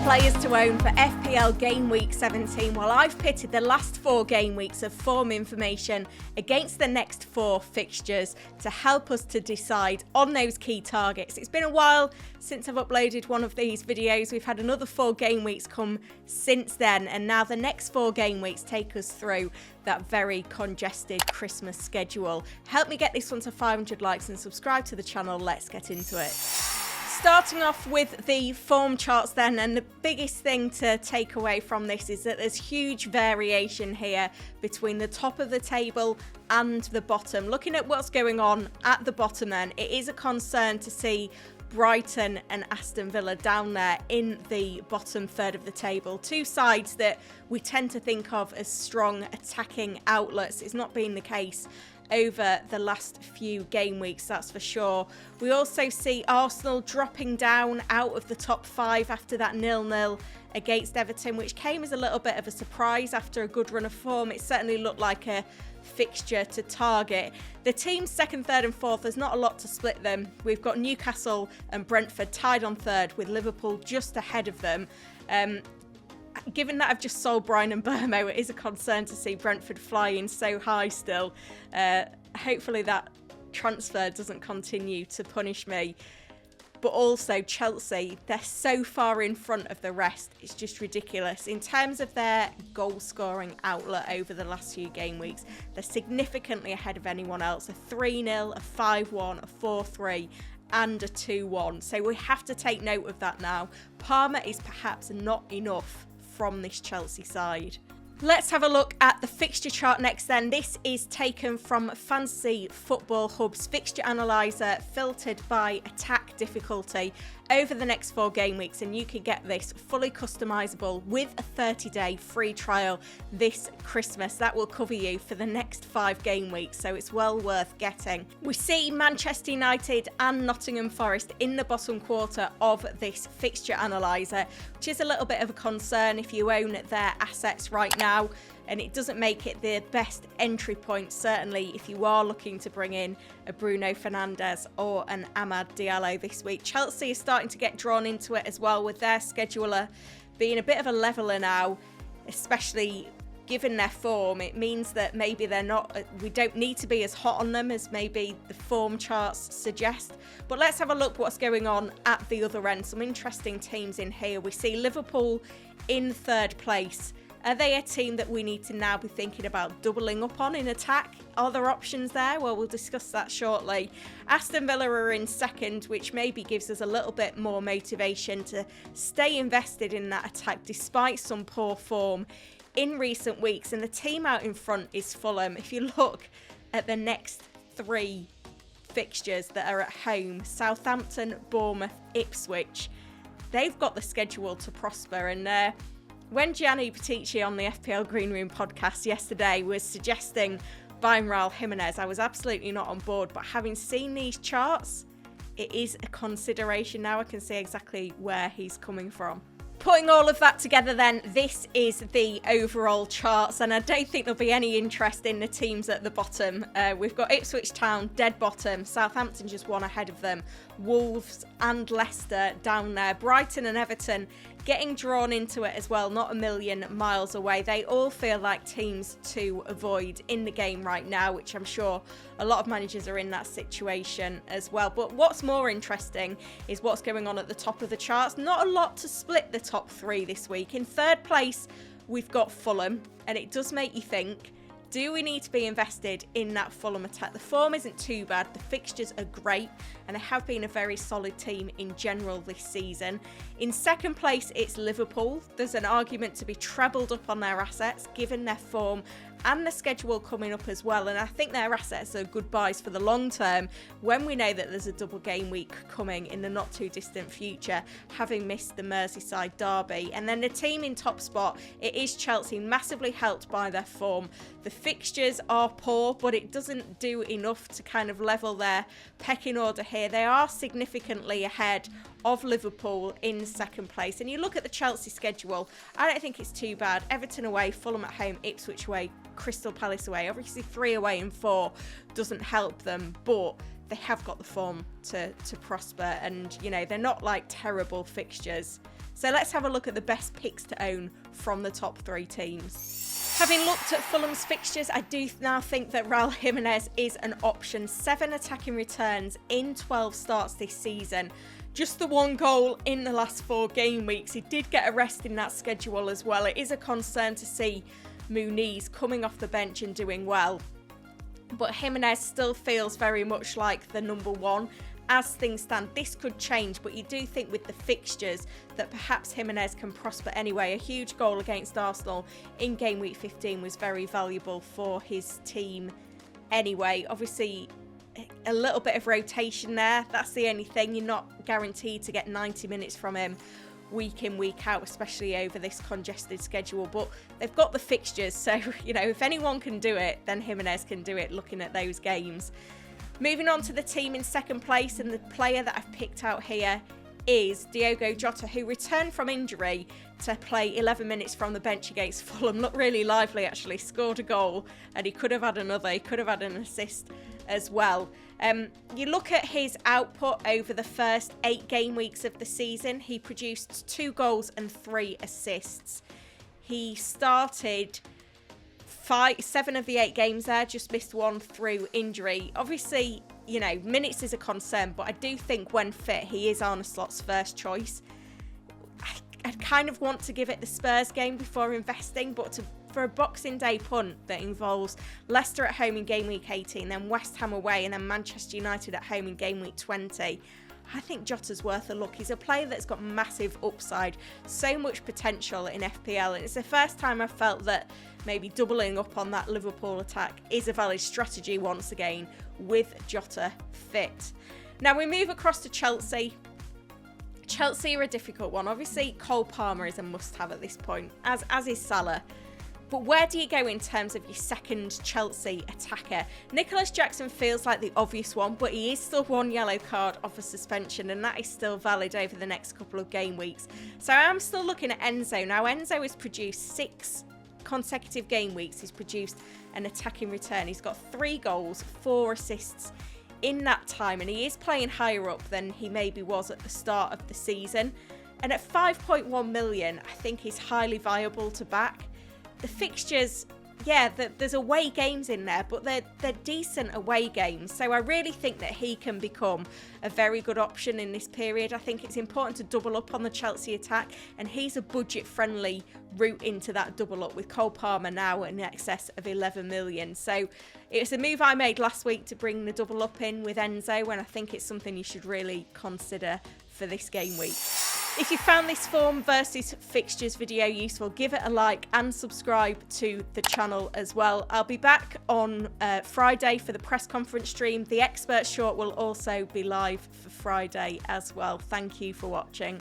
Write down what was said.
players to own for FPL Gameweek 17, while I've pitted the last 4 game weeks of form information against the next 4 fixtures to help us to decide on those key targets. It's been a while since I've uploaded one of these videos. We've had another 4 game weeks come since then, and now the next 4 game weeks take us through that very congested Christmas schedule. Help me get this one to 500 likes and subscribe to the channel. Let's get into it. Starting off with the form charts then, and the biggest thing to take away from this is that there's huge variation here between the top of the table and the bottom. Looking at what's going on at the bottom then, it is a concern to see Brighton and Aston Villa down there in the bottom third of the table. 2 sides that we tend to think of as strong attacking outlets. It's not been the case over the last few game weeks, that's for sure. We also see Arsenal dropping down out of the top 5 after that 0-0 against Everton, which came as a little bit of a surprise after a good run of form. It certainly looked like a fixture to target. The teams 2nd, 3rd and 4th, there's not a lot to split them. We've got Newcastle and Brentford tied on 3rd with Liverpool just ahead of them. Given that I've just sold Brian and Burmo, it is a concern to see Brentford flying so high still. Hopefully that transfer doesn't continue to punish me. But also Chelsea, they're so far in front of the rest, it's just ridiculous. In terms of their goal scoring outlet over the last few game weeks, they're significantly ahead of anyone else. A 3-0, a 5-1, a 4-3 and a 2-1. So we have to take note of that now. Palmer is perhaps not enough from this Chelsea side. Let's have a look at the fixture chart next then. This is taken from Fantasy Football Hub's fixture analyzer, filtered by attack difficulty over the next 4 game weeks, and you can get this fully customizable with a 30-day free trial this Christmas. That will cover you for the next 5 game weeks, so it's well worth getting. We see Manchester United and Nottingham Forest in the bottom quarter of this fixture analyzer, which is a little bit of a concern if you own their assets right now. And it doesn't make it the best entry point, certainly if you are looking to bring in a Bruno Fernandes or an Amad Diallo this week. Chelsea is starting to get drawn into it as well, with their scheduler being a bit of a leveller now, especially given their form. It means that maybe we don't need to be as hot on them as maybe the form charts suggest. But let's have a look what's going on at the other end. Some interesting teams in here. We see Liverpool in 3rd place. Are they a team that we need to now be thinking about doubling up on in attack? Are there options there? Well, we'll discuss that shortly. Aston Villa are in 2nd, which maybe gives us a little bit more motivation to stay invested in that attack despite some poor form in recent weeks. And the team out in front is Fulham. If you look at the next 3 fixtures that are at home, Southampton, Bournemouth, Ipswich, they've got the schedule to prosper. And when Gianni Patici on the FPL Green Room podcast yesterday was suggesting buying Raul Jimenez, I was absolutely not on board. But having seen these charts, it is a consideration now. I can see exactly where he's coming from. Putting all of that together then, this is the overall charts, and I don't think there'll be any interest in the teams at the bottom. We've got Ipswich Town dead bottom, Southampton just 1 ahead of them, Wolves and Leicester down there, Brighton and Everton getting drawn into it as well, not a million miles away. They all feel like teams to avoid in the game right now, which I'm sure a lot of managers are in that situation as well. But what's more interesting is what's going on at the top of the charts. Not a lot to split the top 3 this week. In 3rd place, we've got Fulham, and it does make you think, do we need to be invested in that Fulham attack? The form isn't too bad, the fixtures are great, and they have been a very solid team in general this season. In 2nd place, it's Liverpool. There's an argument to be trebled up on their assets, given their form and the schedule coming up as well. And I think their assets are good buys for the long term when we know that there's a double game week coming in the not too distant future, having missed the Merseyside derby. And then the team in top spot, it is Chelsea, massively helped by their form. The fixtures are poor, but it doesn't do enough to kind of level their pecking order here. They are significantly ahead of Liverpool in 2nd place. And you look at the Chelsea schedule, I don't think it's too bad. Everton away, Fulham at home, Ipswich away, Crystal Palace away. Obviously 3 away and 4 doesn't help them, but they have got the form to prosper, and you know, they're not like terrible fixtures. So let's have a look at the best picks to own from the top 3 teams. Having looked at Fulham's fixtures, I do now think that Raul Jimenez is an option. 7 attacking returns in 12 starts this season. Just the 1 goal in the last 4 game weeks. He did get a rest in that schedule as well. It is a concern to see Muniz coming off the bench and doing well. But Jimenez still feels very much like the number 1. As things stand, this could change, but you do think with the fixtures that perhaps Jimenez can prosper anyway. A huge goal against Arsenal in game week 15 was very valuable for his team anyway. Obviously, a little bit of rotation there. That's the only thing. You're not guaranteed to get 90 minutes from him week in, week out, especially over this congested schedule. But they've got the fixtures, so, you know, if anyone can do it, then Jimenez can do it looking at those games. Moving on to the team in second place, and the player that I've picked out here is Diogo Jota, who returned from injury to play 11 minutes from the bench against Fulham. Looked really lively, actually. Scored a goal, and he could have had another. He could have had an assist as well. You look at his output over the first 8 game weeks of the season. He produced 2 goals and 3 assists. He started 7 of the 8 games there, just missed 1 through injury. Obviously, you know, minutes is a concern, but I do think when fit, he is Arne Slot's first choice. I kind of want to give it the Spurs game before investing, but for a Boxing Day punt that involves Leicester at home in game week 18, then West Ham away, and then Manchester United at home in game week 20, I think Jota's worth a look. He's a player that's got massive upside, so much potential in FPL, and it's the first time I've felt that maybe doubling up on that Liverpool attack is a valid strategy once again with Jota fit. Now we move across to Chelsea. Chelsea are a difficult one. Obviously, Cole Palmer is a must-have at this point, as is Salah. But where do you go in terms of your second Chelsea attacker? Nicholas Jackson feels like the obvious one, but he is still 1 yellow card off a suspension, and that is still valid over the next couple of game weeks. So I am still looking at Enzo. Now, Enzo has produced 6 consecutive game weeks. He's produced an attacking return. He's got 3 goals, 4 assists in that time, and he is playing higher up than he maybe was at the start of the season. And at 5.1 million, I think he's highly viable to back. The fixtures, yeah, there's away games in there, but they're decent away games. So I really think that he can become a very good option in this period. I think it's important to double up on the Chelsea attack, and he's a budget-friendly route into that double up with Cole Palmer now in excess of 11 million. So it's a move I made last week to bring the double up in with Enzo, and I think it's something you should really consider for this game week. If you found this form versus fixtures video useful, give it a like and subscribe to the channel as well. I'll be back on Friday for the press conference stream. The expert short will also be live for Friday as well. Thank you for watching.